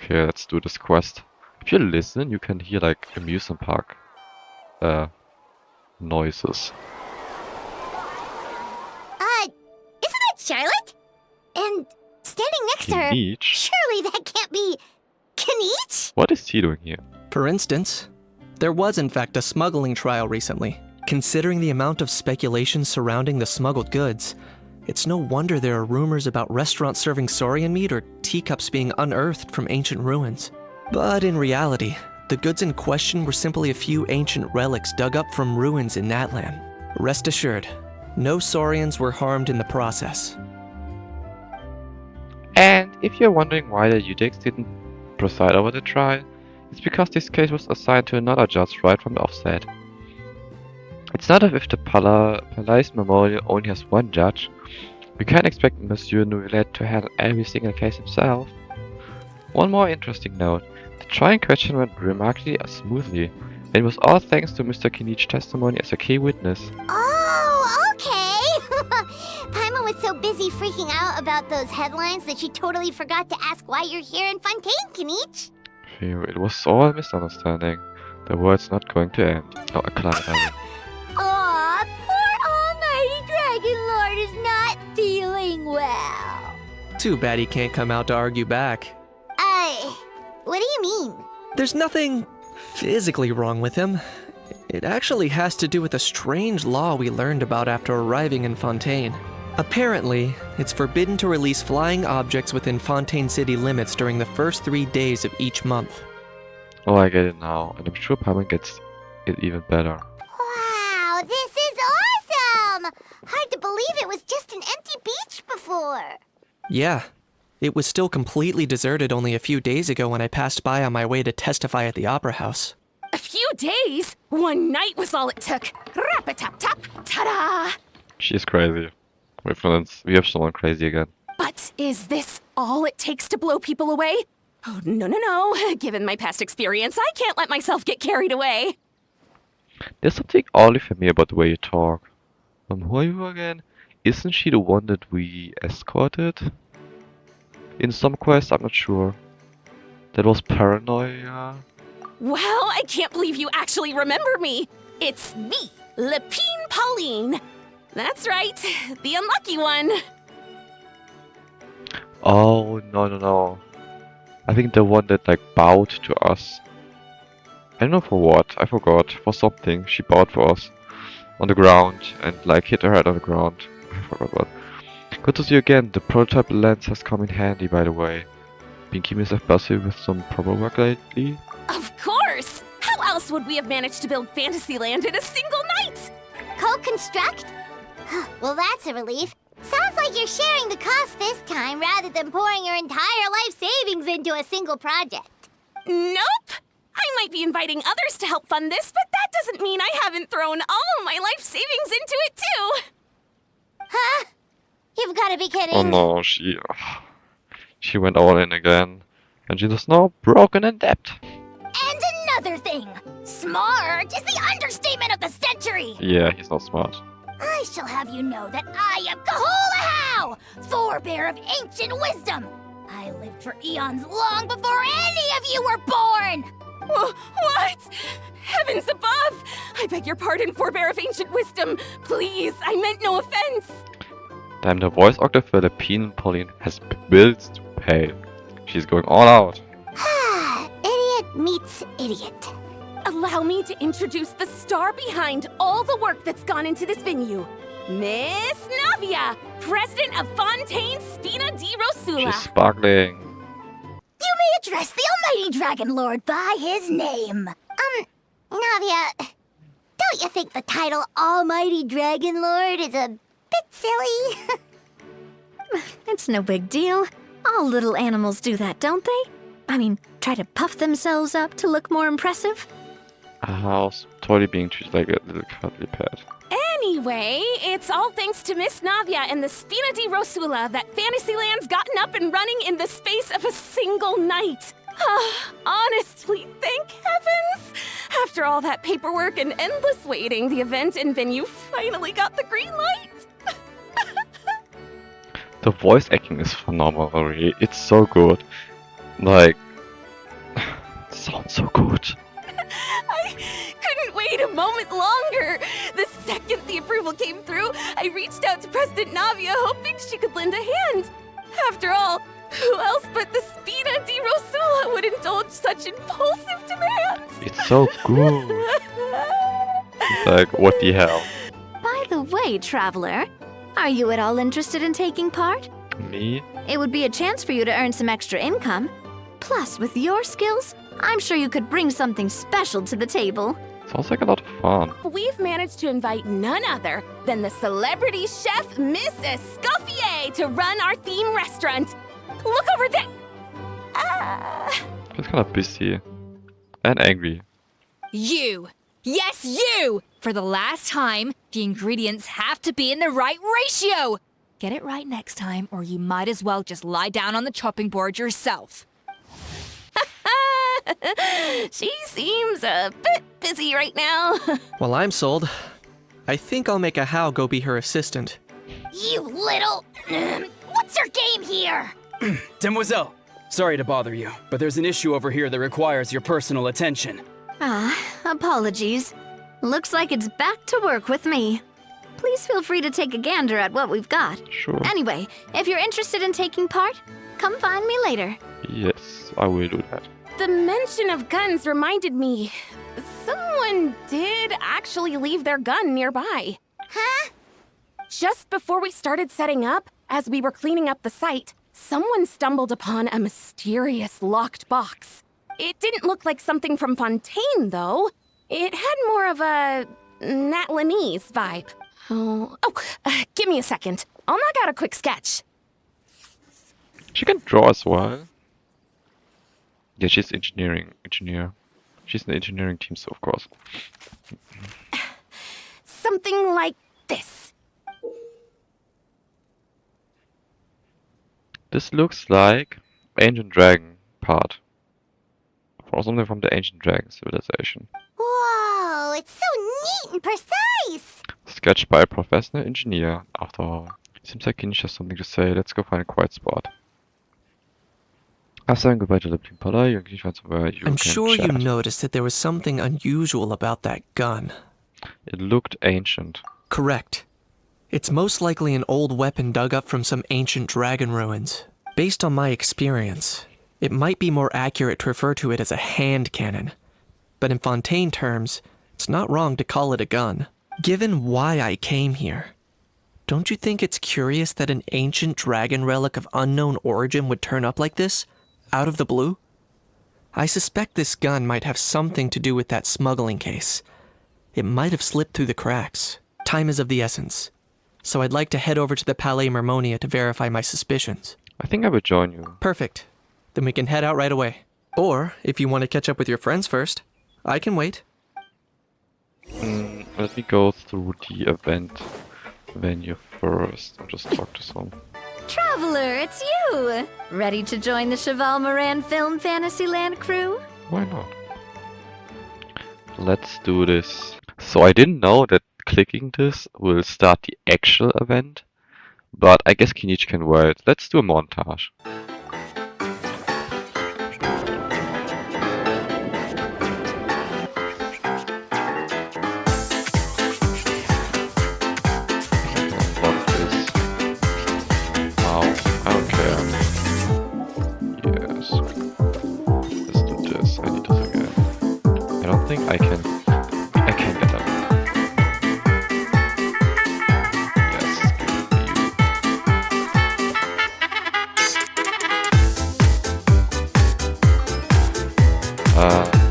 Okay, let's do this quest. If you listen, you can hear like amusement park noises. Isn't that Charlotte? And standing next to her, Kinich? surely that can't be Kinich? What is he doing here? For instance, there was in fact a smuggling trial recently. Considering the amount of speculation surrounding the smuggled goods, it's no wonder there are rumors about restaurants serving saurian meat or teacups being unearthed from ancient ruins. But in reality, the goods in question were simply a few ancient relics dug up from ruins in Natlan. Rest assured, no saurians were harmed in the process. And if you're wondering why the Udix didn't preside over the trial, it's because this case was assigned to another judge right from the offset. It's not as if the Palais Memorial only has one judge. We can't expect Monsieur Nouvelette to handle every single case himself. One more interesting note, the trial in question went remarkably smoothly, and it was all thanks to Mr. Kinich's testimony as a key witness. Oh, okay. Paimon was so busy freaking out about those headlines that she totally forgot to ask why you're here in Fontaine, Kinich. Phew, it was all a misunderstanding. The world's not going to end. Oh, I climbed it. Aw, poor Almighty Dragon Lord is not feeling well. Too bad he can't come out to argue back. What do you mean? There's nothing physically wrong with him. It actually has to do with a strange law we learned about after arriving in Fontaine. Apparently, it's forbidden to release flying objects within Fontaine city limits during the first 3 days of each month. Oh, I get it now, and I'm sure Paimon gets it even better. Wow, this is awesome! Hard to believe it was just an empty beach before. Yeah, it was still completely deserted only a few days ago when I passed by on my way to testify at the Opera House. A few days? One night was all it took. Rap-a-tap-tap, ta-da! She is crazy. Wait, friends, we have someone crazy again. But is this all it takes to blow people away? Oh, no. Given my past experience, I can't let myself get carried away. There's something oddly familiar about the way you talk. Who are you again? Isn't she the one that we escorted? In some quest, I'm not sure. That was Paranoia. Well, I can't believe you actually remember me. It's me, Lepine Pauline. That's right, the unlucky one. Oh, no. I think the one that like bowed to us. I don't know for what, I forgot. For something, she bowed for us. On the ground and like hit her head on the ground. I forgot what. Good to see you again. The prototype lens has come in handy, by the way. Been keeping yourself busy with some proper work lately? Of course! How else would we have managed to build Fantasyland in a single night? Co-construct? Well, that's a relief. Sounds like you're sharing the cost this time rather than pouring your entire life savings into a single project. Nope! I might be inviting others to help fund this, but that doesn't mean I haven't thrown all my life savings into it too! Huh? You've got to be kidding. Oh no, she went all in again. And she is now broken in debt. And another thing, smart is the understatement of the century. Yeah, he's not smart. I shall have you know that I am Kahulahau, forebear of ancient wisdom. I lived for eons long before any of you were born. What? Heavens above! I beg your pardon, forebear of ancient wisdom. Please, I meant no offense. Damn, the voice actor for the Pauline has bills to pay. She's going all out. Idiot meets idiot. Allow me to introduce the star behind all the work that's gone into this venue. Miss Navia, president of Fontaine Spina di Rosula. She's sparkling. You may address the almighty Dragon Lord by his name. Navia, don't you think the title Almighty Dragon Lord is a bit silly? It's no big deal. All little animals do that, don't they? I mean, try to puff themselves up to look more impressive. A house totally being treated like a little cuddly pet. Anyway, it's all thanks to Miss Navia and the Spina di Rosula that Fantasyland's gotten up and running in the space of a single night. Honestly, thank heavens! After all that paperwork and endless waiting, the event and venue finally got the green light. The voice acting is phenomenal, really. It's so good. Like, wait a moment longer. The second the approval came through, I reached out to President Navia, hoping she could lend a hand. After all, who else but the Spina di Rosula would indulge such impulsive demands? It's so good. It's like, what the hell? By the way, traveler, are you at all interested in taking part? Me? It would be a chance for you to earn some extra income. Plus, with your skills, I'm sure you could bring something special to the table. Sounds like a lot of fun. We've managed to invite none other than the celebrity chef, Miss Escoffier, to run our theme restaurant. Look over there! He's kind of busy. And angry. You! Yes, you! For the last time, the ingredients have to be in the right ratio! Get it right next time, or you might as well just lie down on the chopping board yourself. She seems a bit busy right now. Well, I'm sold. I think I'll make a How go be her assistant. You little... What's your game here? Demoiselle, sorry to bother you, but there's an issue over here that requires your personal attention. Apologies. Looks like it's back to work with me. Please feel free to take a gander at what we've got. Sure. Anyway, if you're interested in taking part, come find me later. Yes, I will do that. The mention of guns reminded me. Someone did actually leave their gun nearby. Huh? Just before we started setting up, as we were cleaning up the site, someone stumbled upon a mysterious locked box. It didn't look like something from Fontaine, though. It had more of a Natlanese vibe. Give me a second. I'll knock out a quick sketch. She can draw as well. Yeah, she's engineer. She's in the engineering team, so of course. Something like this. This looks like Ancient Dragon part. Or something from the Ancient Dragon civilization. Whoa, it's so neat and precise. Sketched by a professional engineer, after all. Seems like Kinish has something to say. Let's go find a quiet spot. After saying goodbye to the Pala, you can find somewhere you I'm can sure chat. you noticed that there was something unusual about that gun. It looked ancient. Correct. It's most likely an old weapon dug up from some ancient dragon ruins. Based on my experience, it might be more accurate to refer to it as a hand cannon. But in Fontaine terms, it's not wrong to call it a gun. Given why I came here, don't you think it's curious that an ancient dragon relic of unknown origin would turn up like this, out of the blue? I suspect this gun might have something to do with that smuggling case. It might have slipped through the cracks. Time is of the essence, so I'd like to head over to the Palais Mermonia to verify my suspicions. I think I will join you. Perfect. Then we can head out right away. Or, if you want to catch up with your friends first, I can wait. Let me go through the event venue first and just talk to some. Traveler, it's you! Ready to join the Cheval Moran Film Fantasyland crew? Why not? Let's do this. So I didn't know that clicking this will start the actual event, but I guess Kinich can wait. Let's do a montage. I can get up. Yes,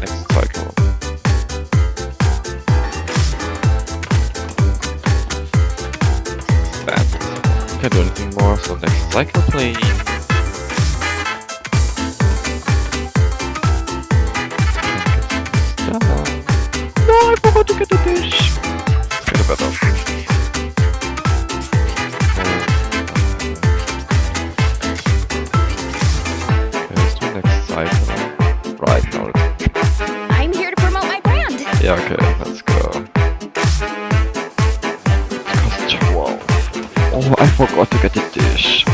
next cycle. That can't do anything more, so next cycle please. No, I forgot to get the dish. Let's get a better. Okay, let's do next cycle. Right now. I'm here to promote my brand. Yeah, okay, let's go. It costs 12. Oh, I forgot to get the dish.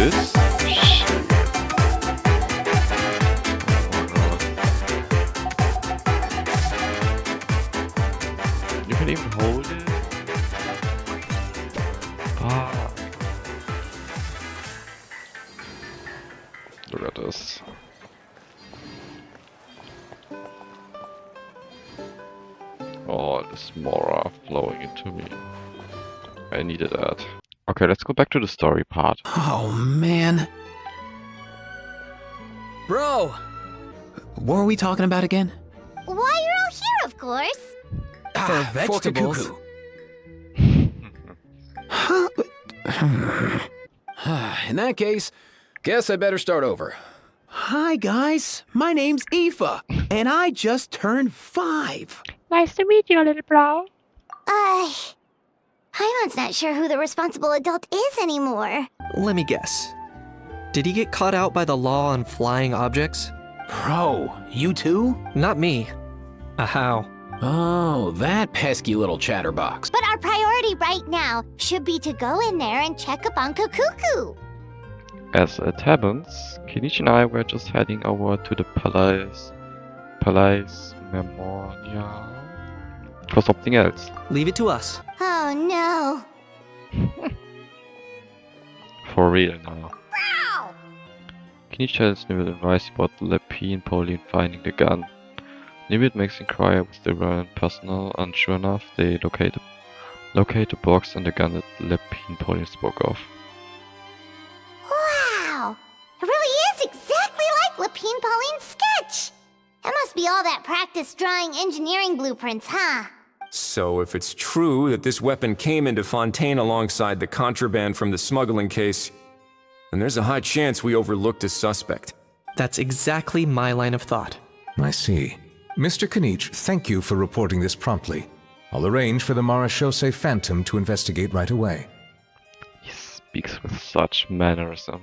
this? Shit. Oh my god. You can even hold it? Fuck. Look at this. Oh, this Mora flowing into me. I needed that. Okay, let's go back to the story part. Oh, man. Bro! What were we talking about again? Why, you're all here, of course. For vegetables. Huh? In that case, guess I better start over. Hi, guys. My name's Aoife, and I just turned 5. Nice to meet you, little bro. Paimon's not sure who the responsible adult is anymore. Let me guess. Did he get caught out by the law on flying objects? Bro, you too? Not me. How? Oh, that pesky little chatterbox. But our priority right now should be to go in there and check up on Kukuku. As it happens, Kenichi and I were just heading over to the Palais Memorial for something else. Leave it to us. Oh no. For real now. Ow! Kenichi tells Nivet advice about Lepi and Pauline finding the gun. Nivet makes inquiry with the relevant personnel, and sure enough, they locate the box and the gun that Lepi and Pauline spoke of. Wow! It really is exactly like Lapine Pauline's sketch. That must be all that practice drawing engineering blueprints, huh? So if it's true that this weapon came into Fontaine alongside the contraband from the smuggling case, then there's a high chance we overlooked a suspect. That's exactly my line of thought. I see. Mr. Kenichi, thank you for reporting this promptly. I'll arrange for the Marechaussee Phantom to investigate right away. He speaks with such mannerism.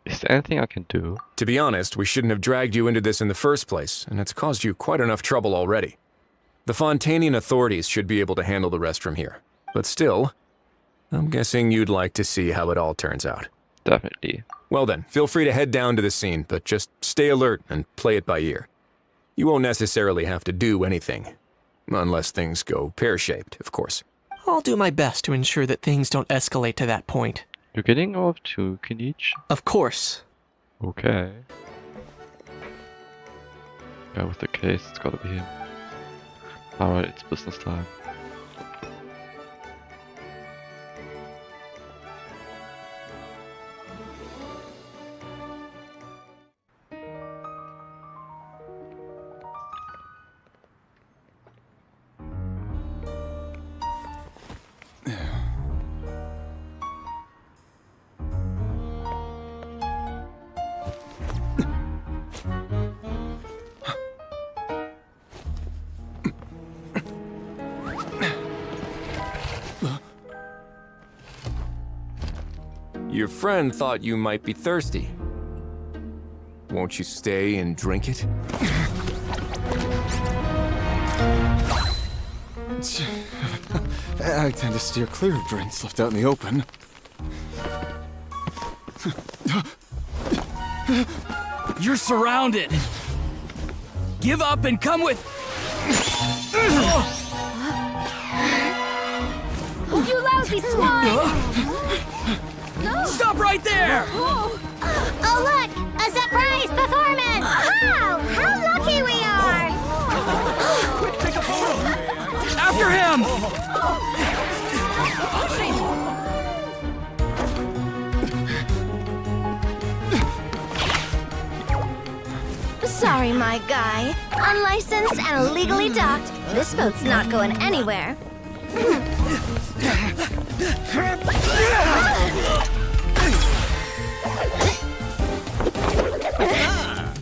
Is there anything I can do? To be honest, we shouldn't have dragged you into this in the first place, and it's caused you quite enough trouble already. The Fontainian authorities should be able to handle the rest from here. But still, I'm guessing you'd like to see how it all turns out. Definitely. Well then, feel free to head down to the scene, but just stay alert and play it by ear. You won't necessarily have to do anything. Unless things go pear-shaped, of course. I'll do my best to ensure that things don't escalate to that point. You're getting off to Kenichi? Of course. Okay. Guy with the case, it's gotta be him. Alright, it's business time. Your friend thought you might be thirsty. Won't you stay and drink it? I tend to steer clear of drinks left out in the open. You're surrounded! Give up and come with... You lousy swine! Stop right there! Oh look! A surprise performance! Wow! How lucky we are! Quick, take a photo! After him! Sorry, my guy. Unlicensed and illegally docked, this boat's not going anywhere.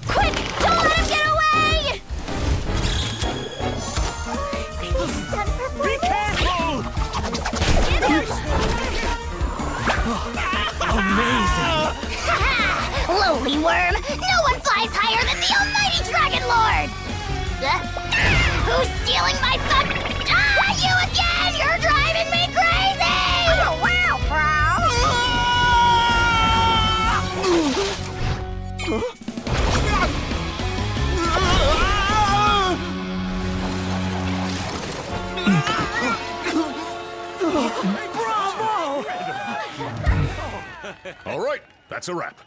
Quick! Don't let him get away! Be careful! Amazing! Lowly worm! No one flies higher than the almighty Dragon Lord! Who's stealing my fun? Ah, you again! You're driving me crazy! Oh, wow, bro! All right, that's a wrap.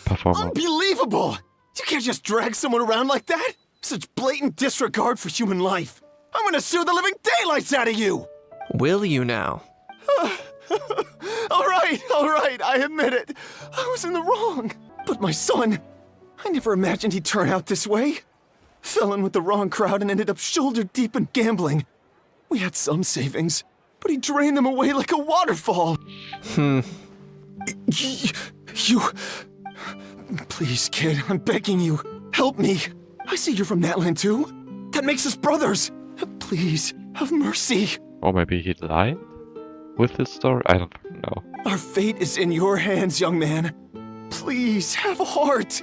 Performance. Unbelievable! You can't just drag someone around like that! Such blatant disregard for human life! I'm gonna sue the living daylights out of you! Will you now? All right, I admit it. I was in the wrong. But my son, I never imagined he'd turn out this way. Fell in with the wrong crowd and ended up shoulder deep in gambling. We had some savings, but he drained them away like a waterfall. You... Please, kid, I'm begging you, help me. I see you're from Natland too. That makes us brothers. Please, have mercy. Or maybe he lied with this story? I don't fucking know. Our fate is in your hands, young man. Please, have a heart.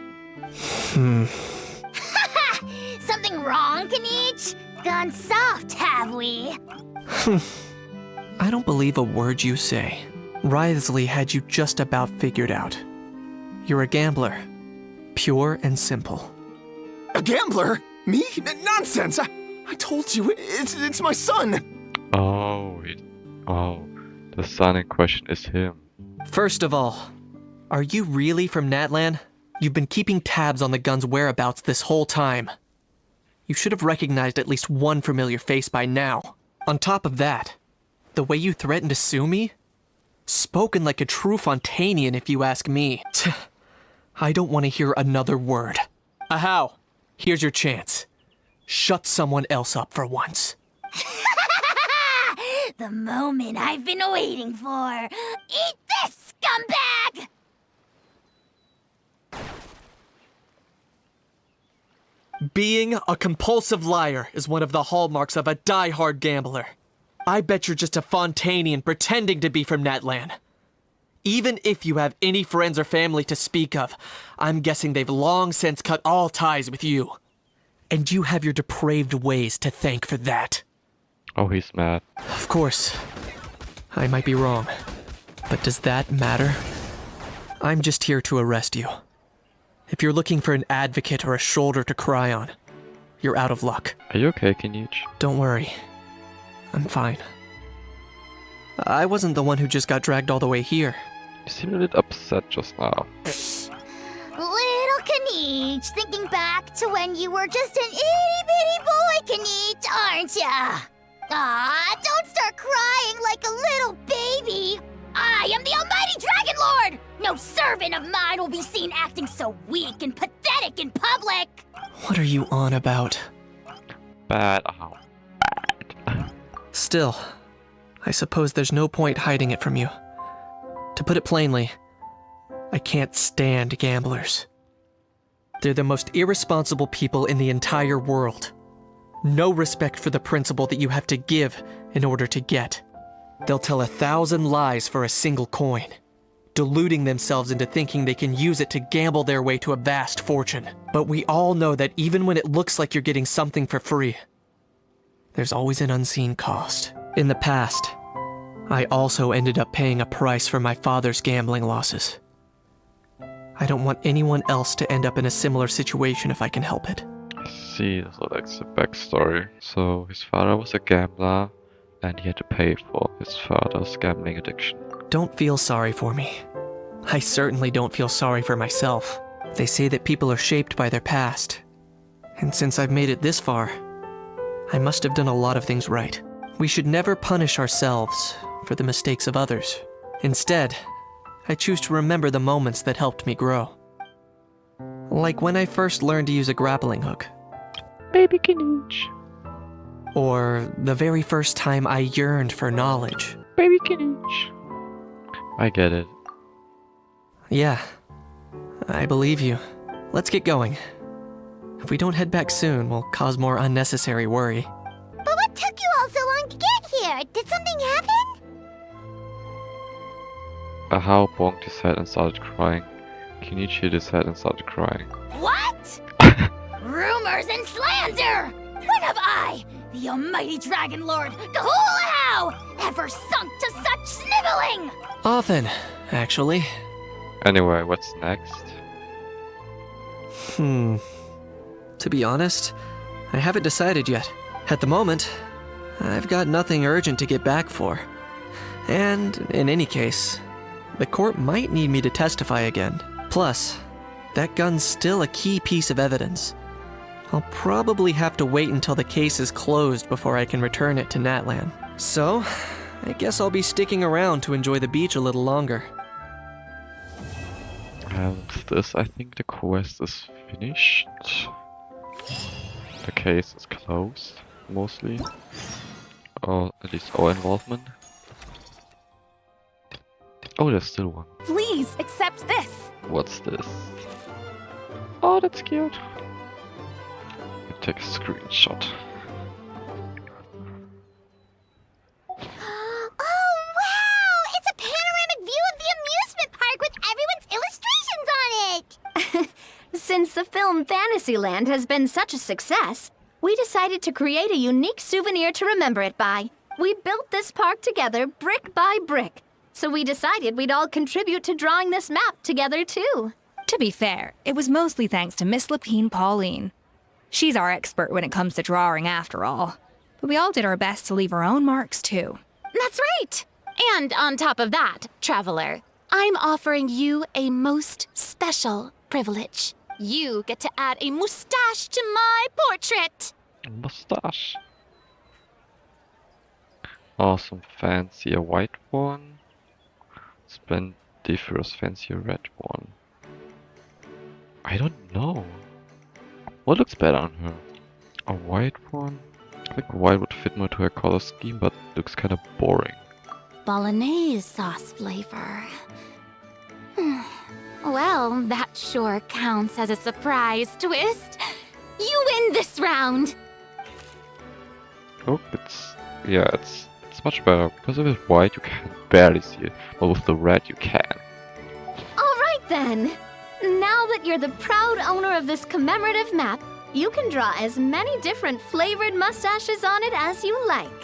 Something wrong, Kanich? Gone soft, have we? I don't believe a word you say. Wriothesley had you just about figured out. You're a gambler. Pure and simple. A gambler? Me? Nonsense! I told you, it's my son! Oh, the son in question is him. First of all, are you really from Natlan? You've been keeping tabs on the gun's whereabouts this whole time. You should have recognized at least one familiar face by now. On top of that, the way you threatened to sue me? Spoken like a true Fontainian, if you ask me. I don't want to hear another word. Ahau, here's your chance. Shut someone else up for once. The moment I've been waiting for. Eat this, scumbag! Being a compulsive liar is one of the hallmarks of a die-hard gambler. I bet you're just a Fontainian pretending to be from Natlan. Even if you have any friends or family to speak of, I'm guessing they've long since cut all ties with you. And you have your depraved ways to thank for that. Oh, he's mad. Of course, I might be wrong. But does that matter? I'm just here to arrest you. If you're looking for an advocate or a shoulder to cry on, you're out of luck. Are you okay, Kanich? Don't worry. I'm fine. I wasn't the one who just got dragged all the way here. You seemed a bit upset just now. Little Kanich, thinking back to when you were just an itty-bitty boy, Kanich, aren't ya? Aw, don't start crying like a little baby. I am the Almighty Dragon Lord! No servant of mine will be seen acting so weak and pathetic in public! What are you on about? Bad. Ow. Bad. Still, I suppose there's no point hiding it from you. To put it plainly, I can't stand gamblers. They're the most irresponsible people in the entire world. No respect for the principle that you have to give in order to get. They'll tell 1,000 lies for a single coin, deluding themselves into thinking they can use it to gamble their way to a vast fortune. But we all know that even when it looks like you're getting something for free, there's always an unseen cost. In the past, I also ended up paying a price for my father's gambling losses. I don't want anyone else to end up in a similar situation if I can help it. I see, so that's the backstory. So his father was a gambler, and he had to pay for his father's gambling addiction. Don't feel sorry for me. I certainly don't feel sorry for myself. They say that people are shaped by their past. And since I've made it this far, I must have done a lot of things right. We should never punish ourselves for the mistakes of others. Instead, I choose to remember the moments that helped me grow. Like when I first learned to use a grappling hook. Baby Kanich. Or the very first time I yearned for knowledge. Baby Kanich. I get it. Yeah, I believe you. Let's get going. If we don't head back soon, we'll cause more unnecessary worry. But what took you all so long to get here? Did something happen? Ahau bonked his head and started crying. Kanich hit his head and started crying. What? Rumors and slander! When have I, the Almighty Dragon Lord, Gahulahau, ever sunk to such sniveling? Often, actually. Anyway, what's next? To be honest, I haven't decided yet. At the moment, I've got nothing urgent to get back for. And in any case, the court might need me to testify again. Plus, that gun's still a key piece of evidence. I'll probably have to wait until the case is closed before I can return it to Natlan. So, I guess I'll be sticking around to enjoy the beach a little longer. And this, I think the quest is finished. The case is closed, mostly. Or at least our involvement. Oh, there's still one. Please accept this. What's this? Oh, that's cute. Take a screenshot. Oh, wow! It's a panoramic view of the amusement park with everyone's illustrations on it! Since the film Fantasyland has been such a success, we decided to create a unique souvenir to remember it by. We built this park together brick by brick, so we decided we'd all contribute to drawing this map together too. To be fair, it was mostly thanks to Miss Lapine Pauline. She's our expert when it comes to drawing after all. But we all did our best to leave our own marks too. That's right. And on top of that, Traveler, I'm offering you a most special privilege. You get to add a mustache to my portrait. Mustache. Awesome, fancy a white one. Splendiferous, fancy a red one. I don't know. What looks better on her? A white one? I think white would fit more to her color scheme, but looks kind of boring. Bolognese sauce flavor. Well, that sure counts as a surprise twist. You win this round. Oh, it's much better because with white you can barely see it, but with the red you can. All right then. Now that you're the proud owner of this commemorative map, you can draw as many different flavored mustaches on it as you like.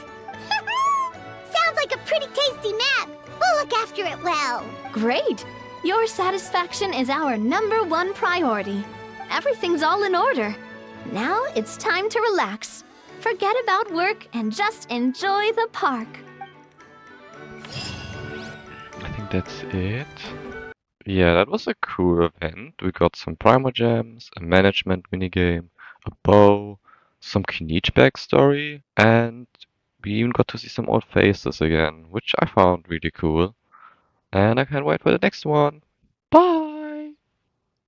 Sounds like a pretty tasty map. We'll look after it well. Great! Your satisfaction is our #1 priority. Everything's all in order. Now it's time to relax. Forget about work and just enjoy the park. I think that's it. Yeah, that was a cool event. We got some Primogems, a management minigame, a bow, some Kinich backstory, and we even got to see some old faces again, which I found really cool. And I can't wait for the next one. Bye!